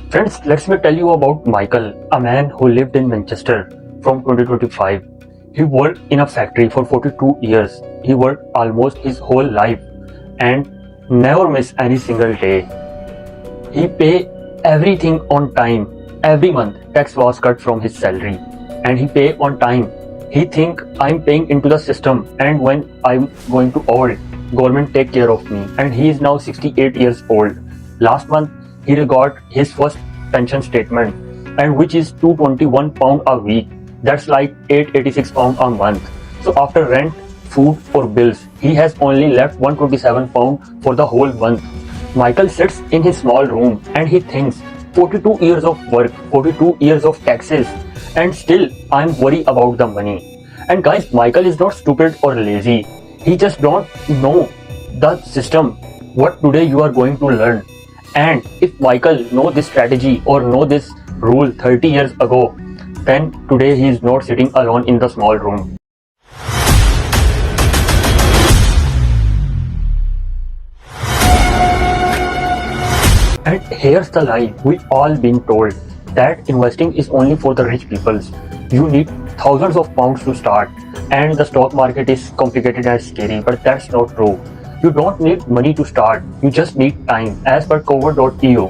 Friends, let me tell you about Michael, a man who lived in Manchester from 2025. He worked in a factory for 42 years. He worked almost his whole life and never missed any single day. He pay everything on time. Every month, tax was cut from his salary and he pay on time. He think I'm paying into the system and when I'm going to old, government take care of me. And he is now 68 years old. Last month, he got his first pension statement and which is 221 pound a week. That's like 886 pound a month. So after rent, food or bills, he has only left 127 pound for the whole month. Michael sits in his small room and he thinks 42 years of work, 42 years of taxes, and still I'm worried about the money. And guys, Michael is not stupid or lazy. He just don't know the system, what today you are going to learn. And if Michael know this strategy or know this rule 30 years ago, then today he is not sitting alone in the small room. And here's the lie we all been told, that investing is only for the rich peoples. You need thousands of pounds to start and the stock market is complicated and scary, but that's not true. You don't need money to start, you just need time. As per cover.eu,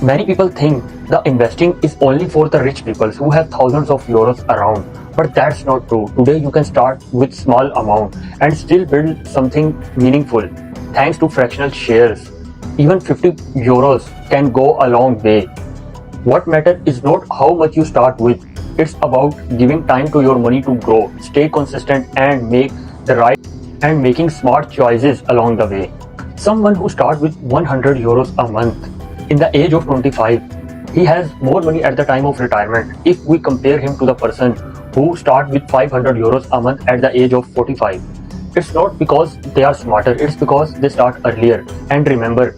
many people think the investing is only for the rich people who have thousands of euros around, but that's not true. Today you can start with small amount and still build something meaningful thanks to fractional shares. Even 50 euros can go a long way. What matters is not how much you start with, it's about giving time to your money to grow, stay consistent and making smart choices along the way. Someone who starts with 100 euros a month in the age of 25, he has more money at the time of retirement if we compare him to the person who starts with 500 euros a month at the age of 45. It's not because they are smarter, it's because they start earlier. And remember,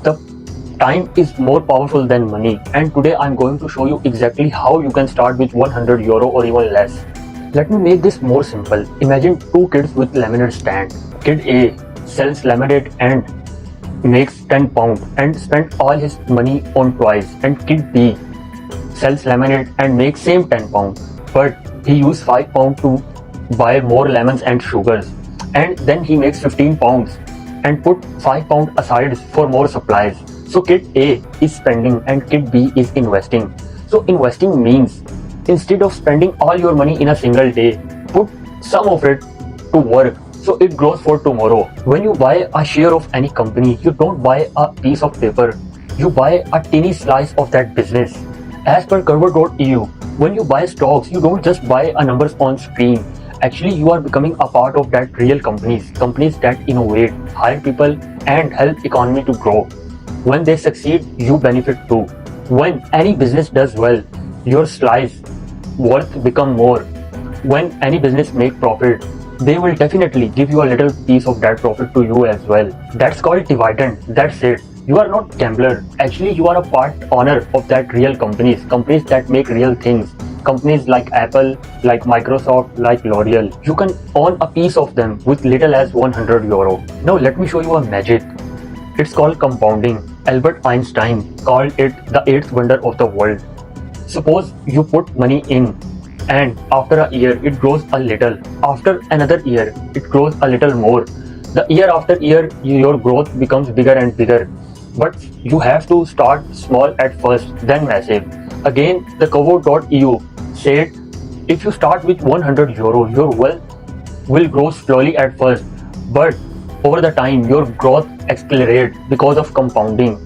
the time is more powerful than money. And today I'm going to show you exactly how you can start with 100 euro or even less. Let me make this more simple. Imagine two kids with lemonade stand. Kid A sells lemonade and makes 10 pounds and spends all his money on toys, and kid B sells lemonade and makes same 10 pounds, but he used 5 pounds to buy more lemons and sugars, and then he makes 15 pounds and put 5 pounds aside for more supplies. So kid A is spending and kid B is investing. So investing means instead of spending all your money in a single day, put some of it to work so it grows for tomorrow. When you buy a share of any company, you don't buy a piece of paper, you buy a teeny slice of that business. As per cover.eu, when you buy stocks, you don't just buy a numbers on screen. Actually, you are becoming a part of that real companies that innovate, hire people and help economy to grow. When they succeed, you benefit too. When any business does well, your slice worth become more. When any business make profit, they will definitely give you a little piece of that profit to you as well. That's called dividend. That's it. You are not gambler. Actually, you are a part owner of that real companies that make real things. Companies like Apple, like Microsoft, like L'Oreal. You can own a piece of them with little as 100 euro. Now let me show you a magic. It's called compounding. Albert Einstein called it the eighth wonder of the world. Suppose you put money in and after a year it grows a little. After another year it grows a little more. The year after year your growth becomes bigger and bigger. But you have to start small at first, then massive. Again, the cover.eu said if you start with 100 euro, your wealth will grow slowly at first, but over the time your growth accelerates because of compounding.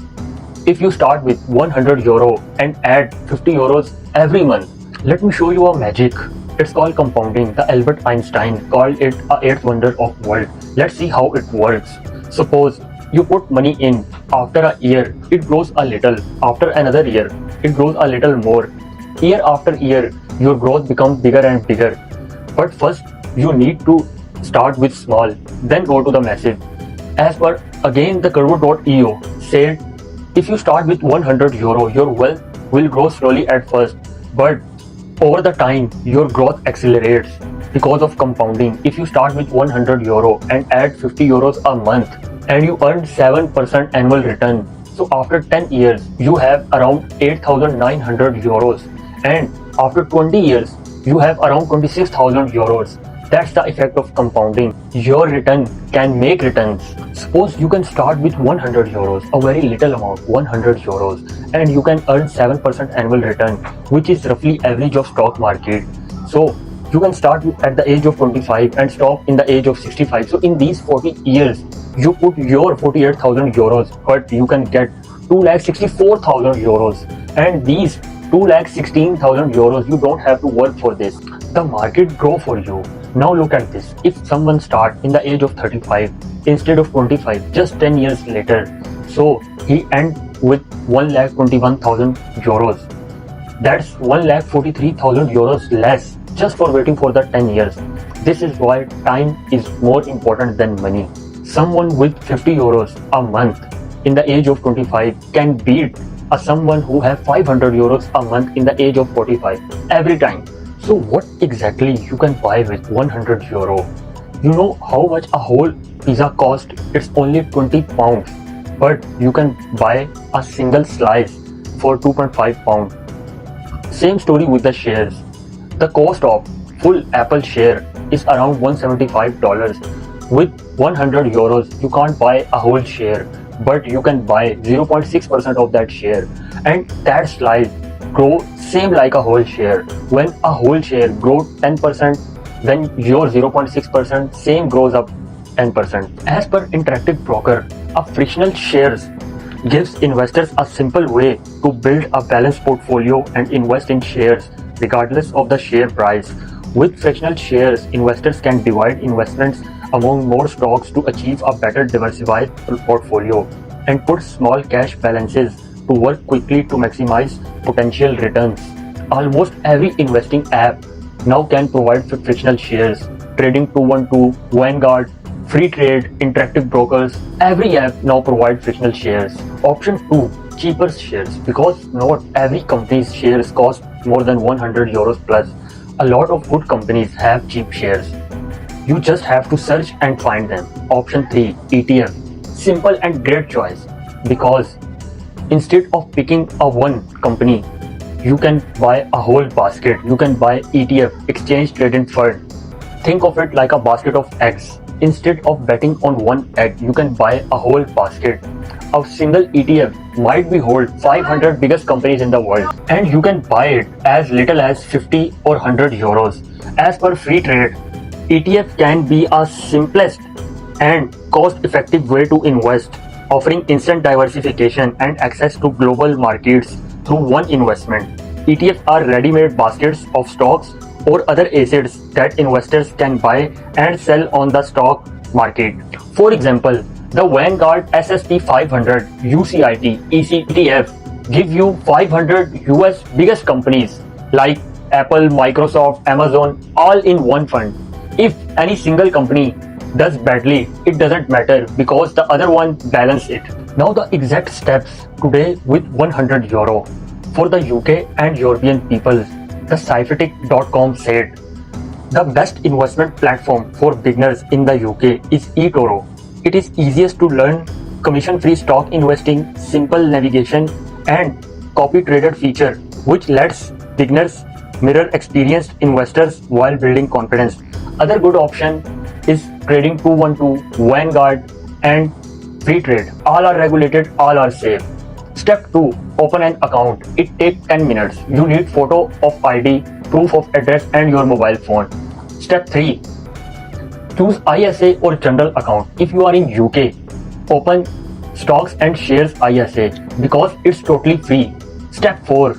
If you start with 100 euro and add 50 euros every month, let me show you a magic. It's called compounding. The Albert Einstein called it a eighth wonder of world. Let's see how it works. Suppose you put money in. After a year, it grows a little. After another year, it grows a little more. Year after year, your growth becomes bigger and bigger. But first, you need to start with small, then go to the massive. As per again the cover.eu said, if you start with 100 euro, your wealth will grow slowly at first, but over the time, your growth accelerates because of compounding. If you start with 100 euro and add 50 euros a month and you earn 7% annual return, So after 10 years, you have around 8,900 euros, and after 20 years, you have around 26,000 euros. That's the effect of compounding. Your return can make returns. Suppose you can start with 100 euros, a very little amount, 100 euros, and you can earn 7% annual return, which is roughly average of stock market. So you can start at the age of 25 and stop in the age of 65. So in these 40 years, you put your 48,000 euros, but you can get 2,64,000 euros. And these 2,16,000 euros, you don't have to work for this. The market grow for you. Now look at this. If someone start in the age of 35 instead of 25, just 10 years later, so he end with 1,21,000 euros. That's 1,43,000 euros less just for waiting for the 10 years. This is why time is more important than money. Someone with 50 euros a month in the age of 25 can beat someone who have 500 euros a month in the age of 45 every time. So what exactly you can buy with 100 euro? You know how much a whole pizza cost? It's only 20 pounds, but you can buy a single slice for 2.5 pounds. Same story with the shares. The cost of full Apple share is around $175. With 100 euros, you can't buy a whole share, but you can buy 0.6% of that share, and that slice grow same like a whole share. When a whole share grows 10%, then your 0.6% same grows up 10%. As per Interactive Broker, a frictional shares gives investors a simple way to build a balanced portfolio and invest in shares regardless of the share price. With fractional shares, investors can divide investments among more stocks to achieve a better diversified portfolio and put small cash balances to work quickly to maximize potential returns. Almost every investing app now can provide fractional shares. Trading 212, Vanguard, Free Trade, Interactive Brokers, every app now provides fractional shares. Option 2, cheaper shares, because not every company's shares cost more than 100 euros plus. A lot of good companies have cheap shares. You just have to search and find them. Option 3, ETF. Simple and great choice, because instead of picking a one company, you can buy a whole basket. You can buy ETF, exchange traded fund. Think of it like a basket of eggs. Instead of betting on one egg, you can buy a whole basket. A single ETF might be hold 500 biggest companies in the world, and you can buy it as little as 50 or 100 euros. As per Free Trade, ETF can be a simplest and cost-effective way to invest, offering instant diversification and access to global markets through one investment. ETFs are ready-made baskets of stocks or other assets that investors can buy and sell on the stock market. For example, the Vanguard S&P 500 UCIT ETF give you 500 US biggest companies like Apple, Microsoft, Amazon, all in one fund. If any single company does badly, it doesn't matter because the other one balance it. Now the exact steps today with 100 euro. For the UK and European people, the Cyphetic.com said, the best investment platform for beginners in the UK is eToro. It is easiest to learn, commission-free stock investing, simple navigation, and copy-traded feature, which lets beginners mirror experienced investors while building confidence. Other good option is Trading 212, Vanguard, and Free Trade. All are regulated, all are safe. Step 2. Open an account. It takes 10 minutes. You need photo of ID, proof of address, and your mobile phone. Step 3. Choose ISA or general account. If you are in UK, open stocks and shares ISA because it's totally free. Step 4.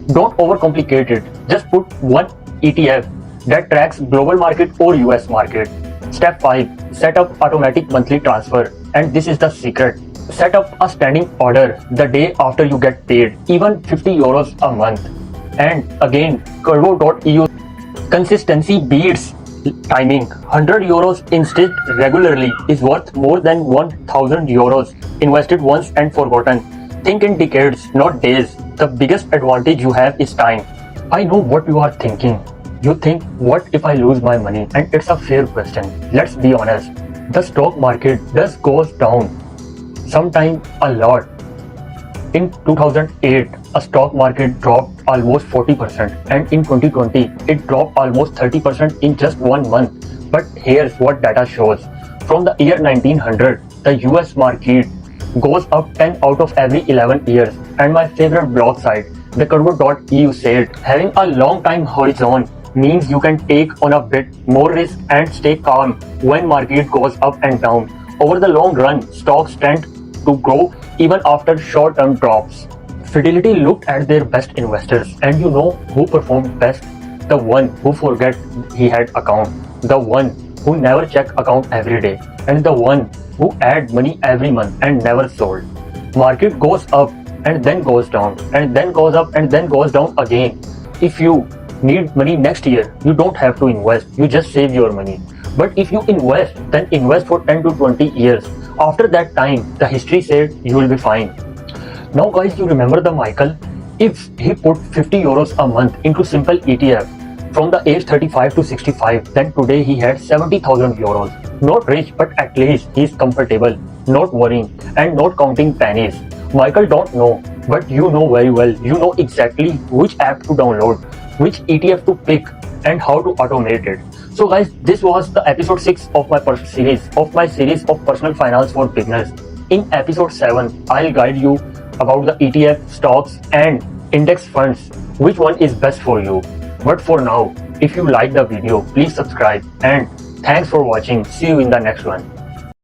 Don't overcomplicate it. Just put one ETF that tracks global market or US market. Step 5. Set up automatic monthly transfer. And this is the secret. Set up a standing order the day after you get paid, even 50 euros a month. And again, Curvo.eu. Consistency beats timing. 100 euros instead regularly is worth more than 1000 euros invested once and forgotten. Think in decades, not days. The biggest advantage you have is time. I know what you are thinking. You think, what if I lose my money? And it's a fair question. Let's be honest. The stock market does goes down. Sometimes a lot. In 2008, a stock market dropped almost 40%, and in 2020, it dropped almost 30% in just 1 month. But here's what data shows. From the year 1900, the US market goes up 10 out of every 11 years. And my favorite blog site, theconvert.eu, said, having a long time horizon means you can take on a bit more risk and stay calm when market goes up and down. Over the long run, stocks tend to grow even after short-term drops. Fidelity looked at their best investors, and you know who performed best? The one who forget he had account, the one who never check account every day, and the one who add money every month and never sold. Market goes up and then goes down, and then goes up and then goes down again. If you need money next year, you don't have to invest, you just save your money. But if you invest, then invest for 10 to 20 years. After that time, the history said you will be fine. Now guys, you remember the Michael? If he put 50 euros a month into simple ETF from the age 35 to 65, then today he had 70,000 euros. Not rich, but at least he is comfortable, not worrying, and not counting pennies. Michael don't know, but you know very well. You know exactly which app to download, which ETF to pick, and how to automate it. So guys, this was the episode 6 of my series of personal finance for beginners. In episode 7, I'll guide you about the ETF, stocks, and index funds, which one is best for you. But for now, if you like the video, please subscribe, and thanks for watching. See you in the next one.